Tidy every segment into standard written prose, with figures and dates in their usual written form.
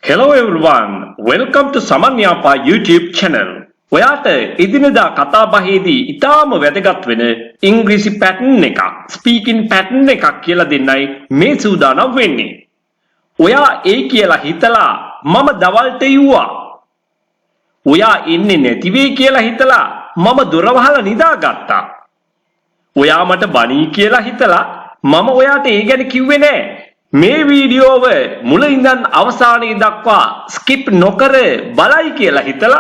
Hello everyone, welcome to Saman Yapa YouTube channel. ඔයාට එදිනෙදා කතා බහේදී ඉතාම වැදගත් වෙන ඉංග්‍රීසි පැටර්න් එකක්, ස්පීකින් පැටර්න් එකක් කියලා දෙන්නයි මේ සූදානම් වෙන්නේ. ඔයා ඒ කියලා හිතලා මම දවල්ට යුවා. ඔයා එන්නේ නැති වෙයි කියලා හිතලා මම දොර වහලා නිදාගත්තා. ඔයා මට බනී කියලා හිතලා මම ඔයාට ඒ ගැන කිව්වේ නෑ. මේ වීඩියෝව මුල ඉඳන් අවසානයේ දක්වා ස්කිප් නොකර බලයි කියලා හිතලා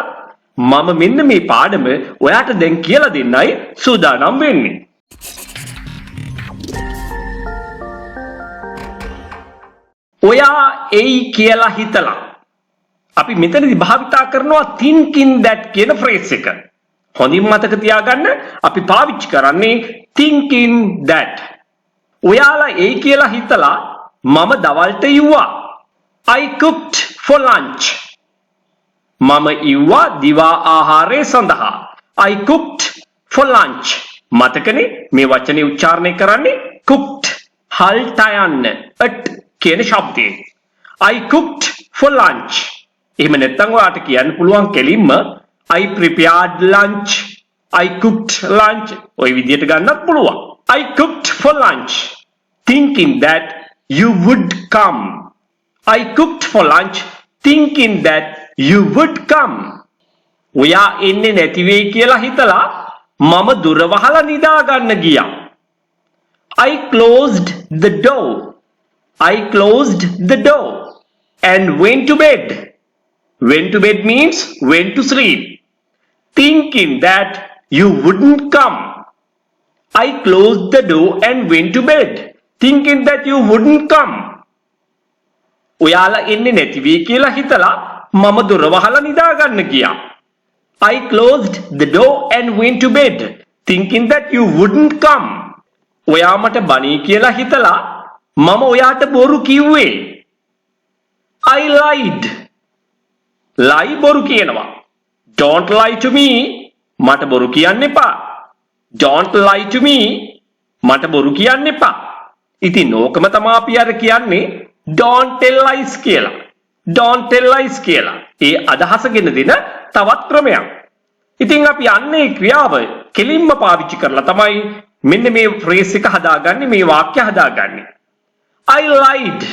මම මෙන්න මේ පාඩම ඔයාට දැන් කියලා දෙන්නයි සූදානම් වෙන්නේ. ඔයා එයි කියලා හිතලා අපි මෙතනදී භාවිතා කරනවා thinking that කියන phrase එක. හොඳින් මතක තියාගන්න අපි පාවිච්චි කරන්නේ thinking that. ඔයාලා එයි කියලා හිතලා මම දවල්ට ඉව්වා. I cooked for lunch. මම ඉව්වා දිවා ආහාරය සඳහා. I cooked for lunch. මතකනේ මේ වචනේ උච්චාරණය කරන්නේ cooked හල් තයන්න at කියන ශබ්දයෙන්. I cooked for lunch. එහෙම නැත්නම් ඔයාට කියන්න පුළුවන් කෙලින්ම I prepared lunch. I cooked lunch. ওই විදිහට ගන්නත් පුළුවන්. I cooked for lunch thinking that you would come. I cooked for lunch thinking that you would come. ඔයා එන්නේ නැති වෙයි කියලා හිතලා මම දොර වහලා නිදා ගන්න ගියා. I closed the door. I closed the door and went to bed. Went to bed means went to sleep. Thinking that you wouldn't come. I closed the door and went to bed. Thinking that you wouldn't come. ඔයාලා එන්නේ නැති වෙයි කියලා හිතලා මම දොර වහලා නිදා ගන්න ගියා. I closed the door and went to bed thinking that you wouldn't come. ඔයා මට බනී කියලා හිතලා මම ඔයාට බොරු කිව්වේ. I lied. lie බොරු කියනවා. Don't lie to me. මට බොරු කියන්න එපා. Don't lie to me. මට බොරු කියන්න එපා. ඉතින් ඕකම තමයි අපි අර කියන්නේ don't tell lies කියලා. Don't tell lies කියලා. ඒ අදහසගෙන දෙන තවත් ක්‍රමයක්. ඉතින් අපි යන්නේ ක්‍රියාව කෙලින්ම පාවිච්චි කරලා තමයි මෙන්න මේ phrase එක හදාගන්නේ, මේ වාක්‍ය හදාගන්නේ. I lied.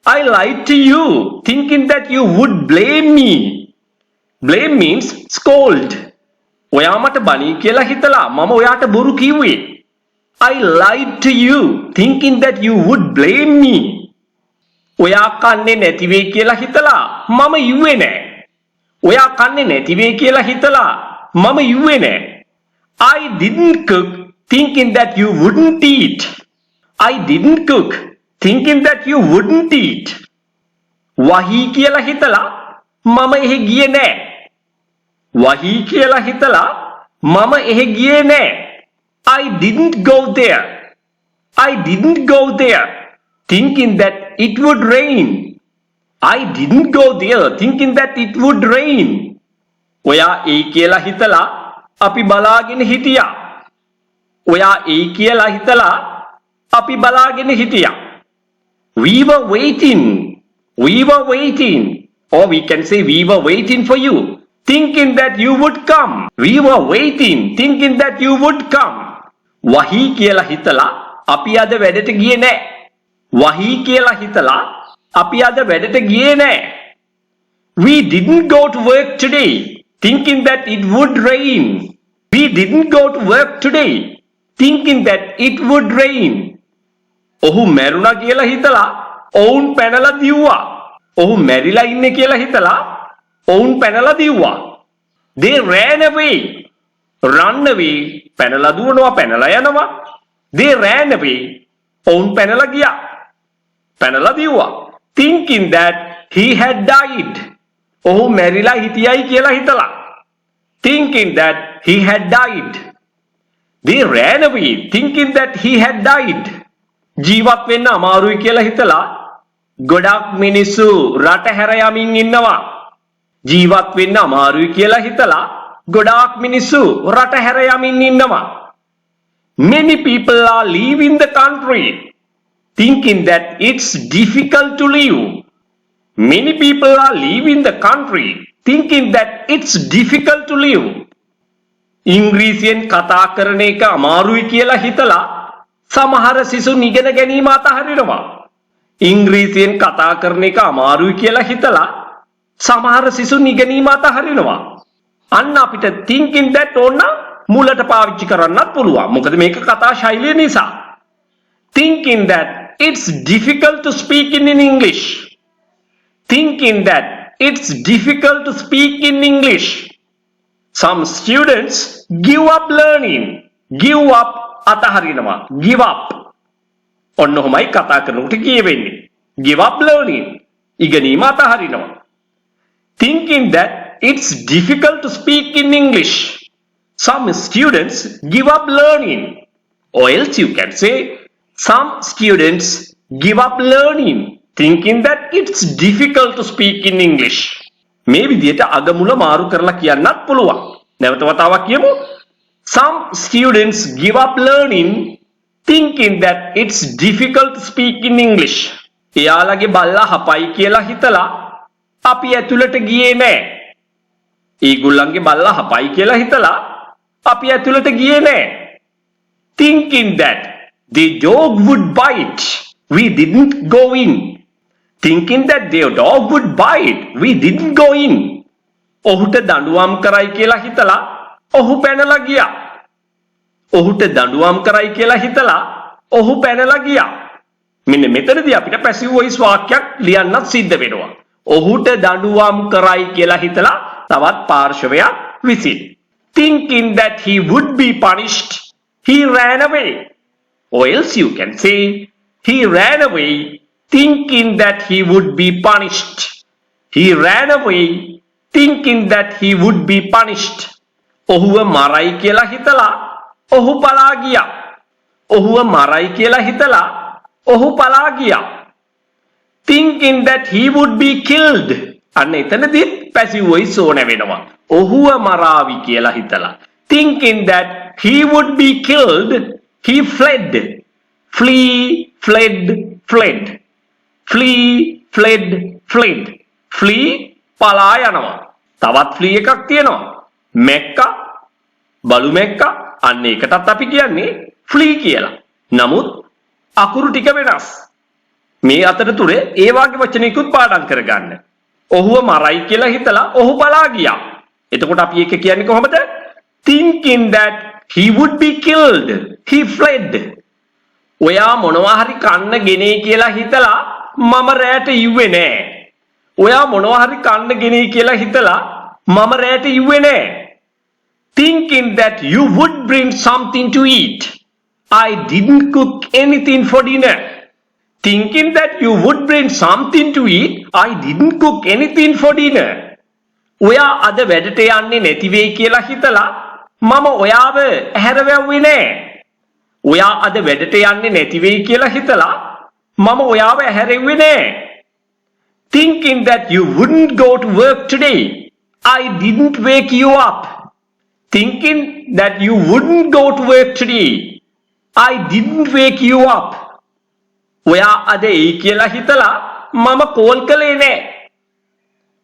I lied to you thinking that you would blame me. Blame means scold. ඔයා මට බනී කියලා හිතලා මම ඔයාට බොරු කිව්වේ. I lied to you thinking that you would blame me. ඔයා කන්නේ නැති වෙයි කියලා හිතලා මම ඉුවේ නෑ. ඔයා කන්නේ නැති වෙයි කියලා හිතලා මම ඉුවේ නෑ. I didn't cook thinking that you wouldn't eat. I didn't cook thinking that you wouldn't eat. වහී කියලා හිතලා මම එහෙ ගියේ නෑ. වහී කියලා හිතලා මම එහෙ ගියේ නෑ. I didn't go there. I didn't go there thinking that it would rain. I didn't go there thinking that it would rain. ඔයා ඒ කියලා හිතලා අපි බලාගෙන හිටියා. ඔයා ඒ කියලා හිතලා අපි බලාගෙන හිටියා. We were waiting. We were waiting. Or we can say we were waiting for you thinking that you would come. We were waiting thinking that you would come. වහී කියලා හිතලා අපි අද වැඩට ගියේ නෑ. වහී කියලා හිතලා අපි අද වැඩට ගියේ නෑ. We didn't go to work today thinking that it would rain. We didn't go to work today thinking that it would rain. ඔහු මැරුණා කියලා හිතලා ඔවුන් පැනලා දිව්වා. ඔහු මැරිලා ඉන්නේ කියලා හිතලා ඔවුන් පැනලා දිව්වා. They ran away. Run away පැනලා දුවනවා, පැනලා යනවා. They ran away. ඔවුන් පැනලා ගියා. පැනලා දිව්වා. Thinking that he had died. ඔහු මැරිලා හිටියයි කියලා හිතලා. Thinking that he had died. They ran away thinking that he had died. ජීවත් වෙන්න අමාරුයි කියලා හිතලා ගොඩක් මිනිස්සු රට හැර යමින් ඉන්නවා. ජීවත් වෙන්න අමාරුයි කියලා හිතලා ගොඩාක් මිනිස්සු රට හැර යමින් ඉන්නවා. Many people are leaving the country thinking that it's difficult to live. Many people are leaving the country thinking that it's difficult to live. ඉංග්‍රීසියෙන් කතා කරන එක අමාරුයි කියලා හිතලා සමහර සිසුන් ඉගෙන ගැනීම අතහරිනවා. ඉංග්‍රීසියෙන් කතා කරන එක අමාරුයි කියලා හිතලා සමහර සිසුන් ඉගෙනීම අතහරිනවා. අන්න අපිට thinking that ඕන මුලට පාවිච්චි කරන්නත් පුළුවන්. මොකද මේක කතා ශෛලිය නිසා. Thinking that it's difficult to speak in English. Thinking that it's difficult to speak in English. Some students give up learning. Give up අතහරිනවා. Give up. ඔන්න ඔහොමයි කතා කරනකොට කියවෙන්නේ. Give up learning. ඉගෙනීම අතහරිනවා. Thinking that it's difficult to speak in English. Some students give up learning. Or else you can say, some students give up learning, thinking that it's difficult to speak in English. මේ විදිහට අගමුල මාරු කරලා කියන්නත් පුළුවන්. නැවත වතාවක් කියමු. Some students give up learning, thinking that it's difficult to speak in English. එයාලගේ බල්ලා හපයි කියලා හිතලා අපි ඇතුළට ගියේ නෑ. ඒගොල්ලන්ගේ බල්ලා හපයි කියලා හිතලා අපි ඇතුළට ගියේ නෑ. Thinking that the dog would bite, we didn't go in. Thinking that their dog would bite, we didn't go in. ඔහුට දඬුවම් කරයි කියලා හිතලා ඔහු පැනලා ගියා. ඔහුට දඬුවම් කරයි කියලා හිතලා ඔහු පැනලා ගියා. මෙන්න මෙතනදී අපිට පැසිව් වොයිස් වාක්‍යයක් ලියන්නත් සිද්ධ වෙනවා. ඔහුට දඬුවම් කරයි කියලා හිතලා තවත් පාර්ශවයක් විසින්. Thinking that he would be punished, he ran away. Or else you can say, he ran away thinking that he would be punished. He ran away thinking that he would be punished. ඔහුව මරයි කියලා හිතලා ඔහු පලා ගියා. ඔහුව මරයි කියලා හිතලා ඔහු පලා ගියා. Thinking that he would be killed. අන්න එතනදී passive voice ඕන වෙනවා. ඔහුව මරාවි කියලා හිතලා. Thinking that he would be killed, he fled. Flee, fled, fled. Flee, fled, fled. Flee පලා යනවා. තවත් flee එකක් තියෙනවා. මැක්කා, බලු මැක්කා. අන්න ඒකටත් අපි කියන්නේ flee කියලා. නමුත් අකුරු ටික වෙනස්. මේ අතරතුර ඒ වගේ වචනයකුත් පාඩම් කරගන්න. ඔහුව මරයි කියලා හිතලා ඔහු පලා ගියා. එතකොට අපි ඒක කියන්නේ කොහොමද? Thinking that he would be killed, he fled. ඔයා මොනවා හරි කන්න ගෙනේ කියලා හිතලා මම රැට ඉව්වේ නෑ. ඔයා මොනවා හරි කන්න ගෙනේ කියලා හිතලා මම රැට ඉව්වේ නෑ. Thinking that you would bring something to eat, I didn't cook anything for dinner. Thinking that you would bring something to eat, I didn't cook anything for dinner. ඔයා අද වැඩට යන්නේ නැති වෙයි කියලා හිතලා මම ඔයාව ඇහැරවැව්වේ නෑ. ඔයා අද වැඩට යන්නේ නැති වෙයි කියලා හිතලා මම ඔයාව ඇහැරෙව්වේ නෑ. Thinking that you wouldn't go to work today, I didn't wake you up. Thinking that you wouldn't go to work today, I didn't wake you up. ඔයා අද එයි කියලා හිතලා මම කෝල් කළේ නෑ.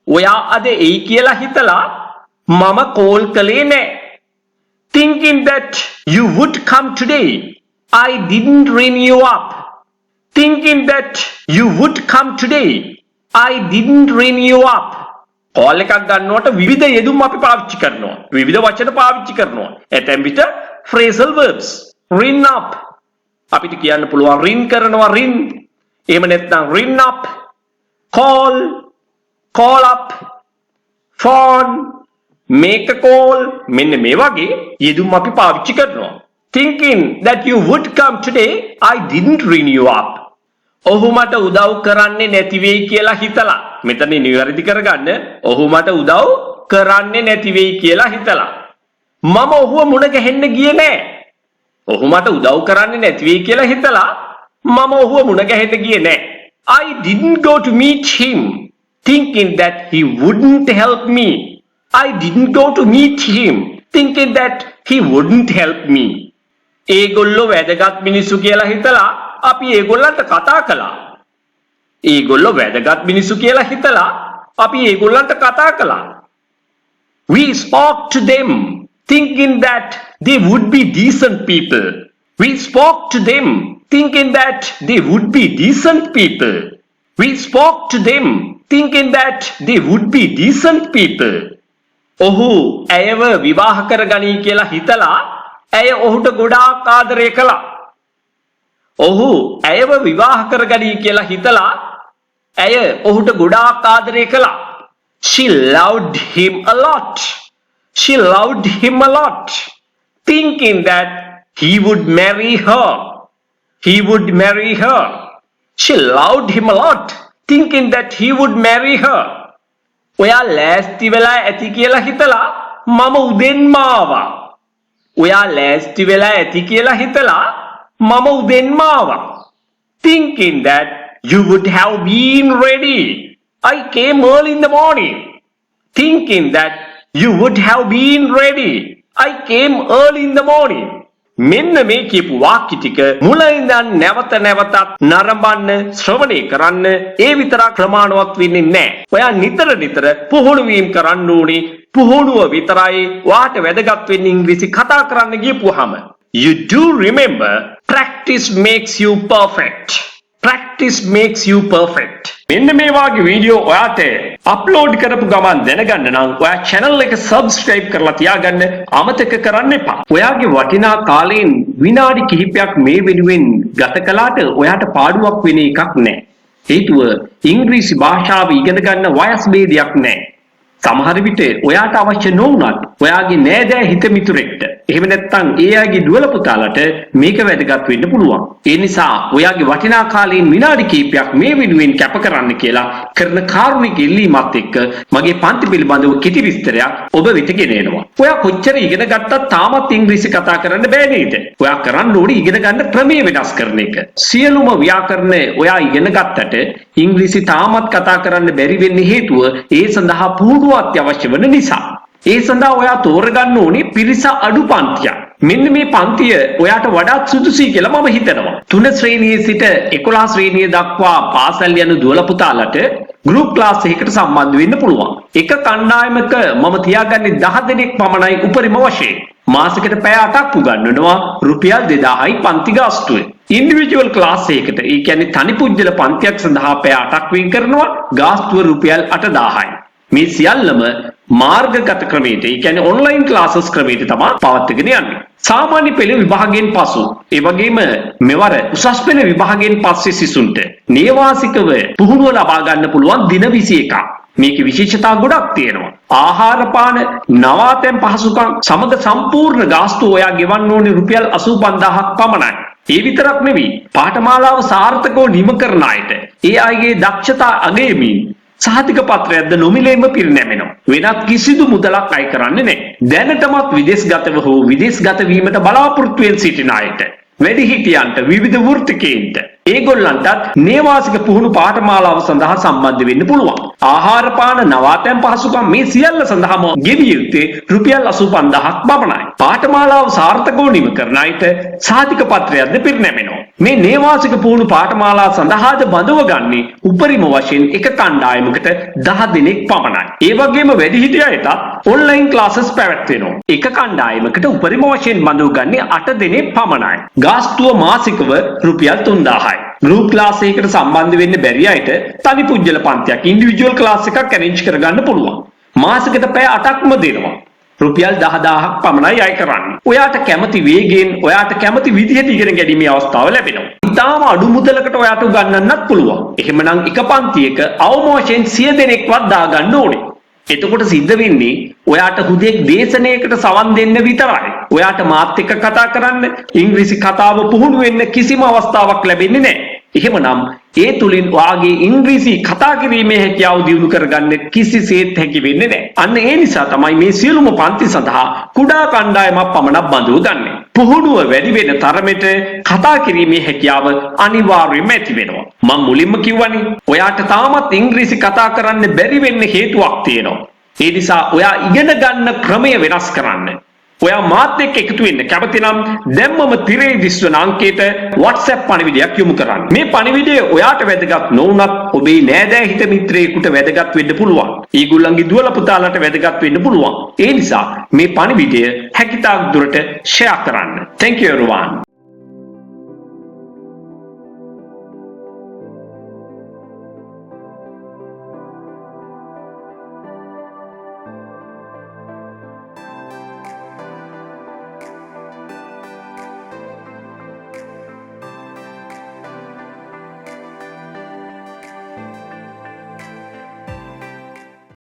ඔයා අද එයි කියලා හිතලා මම කෝල් කළේ නෑ. Thinking that you would come today, I didn't ring you up. Thinking that you would come today, I didn't ring you up. Call එකක් ගන්නකොට විවිධ යෙදුම් අපි පාවිච්චි කරනවා. විවිධ වචන පාවිච්චි කරනවා. එතෙන් විට phrasal verbs. ring up. අපිට කියන්න පුළුවන් ring කරනවා ring. එහෙම නැත්නම් ring up. call, call up. phone, make a call. මෙන්න මේ වගේ යෙදුම් අපි පාවිච්චි කරනවා. Thinking that you would come today, I didn't ring you up. ඔහු මට උදව් කරන්නේ නැති වෙයි කියලා හිතලා. මෙතන නිවැරදි කරගන්න. ඔහු මට උදව් කරන්නේ නැති වෙයි කියලා හිතලා. මම ඔහුව මුණ ගැහෙන්න ගියේ නෑ. ඔහු මට උදව් කරන්නේ නැති වෙයි කියලා හිතලා මම ඔහුව මුණ ගැහෙන්න ගියේ නෑ. I didn't go to meet him thinking that he wouldn't help me. I didn't go to meet him thinking that he wouldn't help me. ඒගොල්ලෝ වැදගත් මිනිස්සු කියලා හිතලා අපි ඒගොල්ලන්ට කතා කළා. ඒගොල්ලෝ වැදගත් මිනිස්සු කියලා හිතලා අපි ඒගොල්ලන්ට කතා කළා. We spoke to them thinking that they would be decent people. We spoke to them thinking that they would be decent people. We spoke to them thinking that they would be decent people. ඔහු ඇයව විවාහ කරගනී කියලා හිතලා ඇය ඔහුට ගොඩාක් ආදරය කළා. ඔහු ඇයව විවාහ කරගනී කියලා හිතලා ඇය ඔහුට ගොඩාක් ආදරය කළා. She loved him a lot. She loved him a lot. Thinking that he would marry her. He would marry her. She loved him a lot. Thinking that he would marry her. ඔයා ලෑස්ති වෙලා ඇති කියලා හිතලා මම උදෙන්ම ආවා. ඔයා ලෑස්ති වෙලා ඇති කියලා හිතලා මම උදෙන්ම ආවා. Thinking that you would have been ready. I came early in the morning. Thinking that you would have been ready. I came early in the morning. මෙන්න මේ කියපු වාක්‍ය ටික මුල ඉඳන් නැවත නැවතත් නරඹන්න ශ්‍රවණය කරන්න. ඒ විතරක් ප්‍රමාණවත් වෙන්නේ නැහැ. ඔයා නිතර නිතර පුහුණු වීම කරන්න ඕනේ. පුහුණුව විතරයි වාට වැදගත් වෙන්නේ ඉංග්‍රීසි කතා කරන්න ගියපුවාම. You do remember practice makes you perfect. Practice makes you perfect. මෙන්න මේ වාගේ වීඩියෝ ඔයාට අප්ලෝඩ් කරපු ගමන් දැනගන්න නම් ඔයා channel එක subscribe කරලා තියාගන්න අමතක කරන්න එපා. ඔයාගේ වටිනා කාලයෙන් විනාඩි කිහිපයක් මේ වෙනුවෙන් ගත කළාට ඔයාට පාඩුවක් වෙන එකක් නැහැ. හේතුව ඉංග්‍රීසි භාෂාව ඉගෙන ගන්න වයස් ભેදයක් නැහැ. සමහර විට ඔයාට අවශ්‍ය නොවුනත් ඔයාගේ නෑදෑ හිත මිතුරෙක්ට එහෙම නැත්නම් ඒ අයගේ දුවල පුතාලට මේක වැදගත් වෙන්න පුළුවන්. ඒ නිසා ඔයාගේ වටිනා කාලයෙන් විනාඩි කිහිපයක් මේ වෙනුවෙන් කැප කරන්න කියලා කරන කාරුණික ඉල්ලීමත් එක්ක මගේ පන්ති පිළිබඳව කෙටි විස්තරයක් ඔබ වෙත ගෙන එනවා. ඔයා කොච්චර ඉගෙන ගත්තත් තාමත් ඉංග්‍රීසි කතා කරන්න බෑ නේද? ඔයා කරන්න ඕනේ ඉගෙන ගන්න ක්‍රමය වෙනස් කරන එක. සියලුම ව්‍යාකරණ ඔයා ඉගෙන ගත්තට ඉංග්‍රීසි තාමත් කතා කරන්න බැරි වෙන්නේ හේතුව ඒ සඳහා පුහුණුව අත්‍යවශ්‍ය වන නිසා. ඒ සඳහා ඔයා තෝරගන්න ඕනේ පිරිස අඩු පන්තියක්. මෙන්න මේ පන්තිය ඔයාට වඩාත් සුදුසුයි කියලා මම හිතනවා. 3 ශ්‍රේණියේ සිට 11 ශ්‍රේණිය දක්වා පාසල් යන දුවල පුතාලට ගෲප් ක්ලාස් එකකට සම්බන්ධ වෙන්න පුළුවන්. එක කණ්ඩායමක මම තියාගන්නේ 10 දෙනෙක් පමණයි උපරිම වශයෙන්. මාසෙකට පැය 8ක් උගන්වනවා රුපියල් 2000යි පන්ති ගාස්තුව. ඉන්ඩිවිජුවල් ක්ලාස් එකකට ඒ කියන්නේ තනි පුජ්‍යල පන්තියක් සඳහා පැය 8ක් වෙන් කරනවා ගාස්තුව රුපියල් 8000යි. මේ සියල්ලම මාර්ගගත ක්‍රමයට ඒ කියන්නේ ඔන්ලයින් ක්ලාසස් ක්‍රමයට තමයි පවත්වාගෙන යන්නේ. සාමාන්‍ය පෙළ විභාගයෙන් පසු ඒ වගේම මෙවර උසස් පෙළ විභාගයෙන් පස්සේ සිසුන්ට නේවාසිකව පුහුණුව ලබා ගන්න පුළුවන් දින 21ක්. මේකේ විශේෂතා ගොඩක් තියෙනවා. ආහාර පාන නවාතැන් පහසුකම් සමග සම්පූර්ණ ගාස්තුව ඔයා ගෙවන්න ඕනේ රුපියල් 85000ක් පමණයි. ඒ විතරක් නෙවෙයි පාඨමාලාව සාර්ථකව නිම කරන අයට ඒ අයගේ දක්ෂතා අගයමින් සහතික පත්‍රයක්ද නොමිලේම පිරිනැමෙනවා. වෙනත් කිසිදු මුදලක් අය කරන්නේ නැහැ. දැනටමත් විදේශගතව හෝ විදේශගත වීමට බලාපොරොත්තු වෙන සිටින අයට වැඩිහිටියන්ට විවිධ වෘත්තිකයන්ට ඒගොල්ලන්ටත් නේවාසික පුහුණු පාඨමාලාව සඳහා සම්බන්ධ වෙන්න පුළුවන්. ආහාර පාන නවාතැන් පහසුකම් මේ සියල්ල සඳහාම ගෙවිය යුත්තේ රුපියල් 85000ක් පමණයි. පාඨමාලාව සාර්ථකව නිම කරන අයට සහතික පත්‍රයක්ද පිරිනැමෙනවා. මේ නේවාසික පුහුණු පාඨමාලා සඳහාද බඳව ගන්නේ උපරිම වශයෙන් එක කණ්ඩායමකට 10 දෙනෙක් පමණයි. ඒ වගේම වැඩිහිටි අයටත් ඔන්ලයින් ක්ලාසස් පැවැත්වෙනවා. එක කණ්ඩායමකට උපරිම වශයෙන් බඳව ගන්නේ 8 දෙනෙක් පමණයි. ගාස්තුව මාසිකව රුපියල් 3000යි. ගෲප් ක්ලාස් එකකට සම්බන්ධ වෙන්න බැරි අයට තනි පුජ්‍යල පන්තියක් ඉන්ඩිවිජුවල් ක්ලාස් එකක් ඇරේන්ජ් කරගන්න පුළුවන්. මාසෙකට පැය 8ක්ම දෙනවා. රුපියල් 10000ක් පමණයි අය කරන්නේ. ඔයාට කැමති වේගයෙන් ඔයාට කැමති විදිහට ඉගෙන ගැනීමේ අවස්ථාව ලැබෙනවා. ඉතාලම අඩු මුදලකට ඔයාට උගන්වන්නත් පුළුවන්. එහෙමනම් එක පන්තියක අවම වශයෙන් 100 දෙනෙක්වත් දාගන්න ඕනේ. එතකොට සිද්ධ වෙන්නේ ඔයාට හුදෙක් දේශනයකට සවන් දෙන්න විතරයි. ඔයාට මාත් එක්ක කතා කරන්න ඉංග්‍රීසි කතාව පුහුණු වෙන්න කිසිම අවස්ථාවක් ලැබෙන්නේ නැහැ. එහෙමනම් ඒ තුලින් ඔයාගේ ඉංග්‍රීසි කතා කිරීමේ හැකියාව දියුණු කරගන්න කිසිසේත් හැකි වෙන්නේ නැහැ. අන්න ඒ නිසා තමයි මේ සියලුම පන්ති සඳහා කුඩා කණ්ඩායමක් පමණක් බඳව ගන්නෙ. පුහුණුව වැඩි වෙන තරමට කතා කිරීමේ හැකියාව අනිවාර්යයෙන්ම ඇති වෙනවා. මම මුලින්ම කිව්වනේ ඔයාට තාමත් ඉංග්‍රීසි කතා කරන්න බැරි වෙන්න හේතුවක් තියෙනවා. ඒ නිසා ඔයා ඉගෙන ගන්න ක්‍රමය වෙනස් කරන්න. ඔයා මාත් එක්ක එකතු වෙන්න කැමති නම් දැම්මම තිරේ දිස්වන අංකයට WhatsApp පණිවිඩයක් යොමු කරන්න. මේ පණිවිඩය ඔයාට වැදගත් නොවුනත් ඔබේ නෑදෑ හිත මිත්‍රයෙකුට වැදගත් වෙන්න පුළුවන්. ඊගොල්ලන්ගේ දුවලා පුතාලට වැදගත් වෙන්න පුළුවන්. ඒ නිසා මේ පණිවිඩය හැකිතාක් දුරට ෂෙයා කරන්න. Thank you everyone.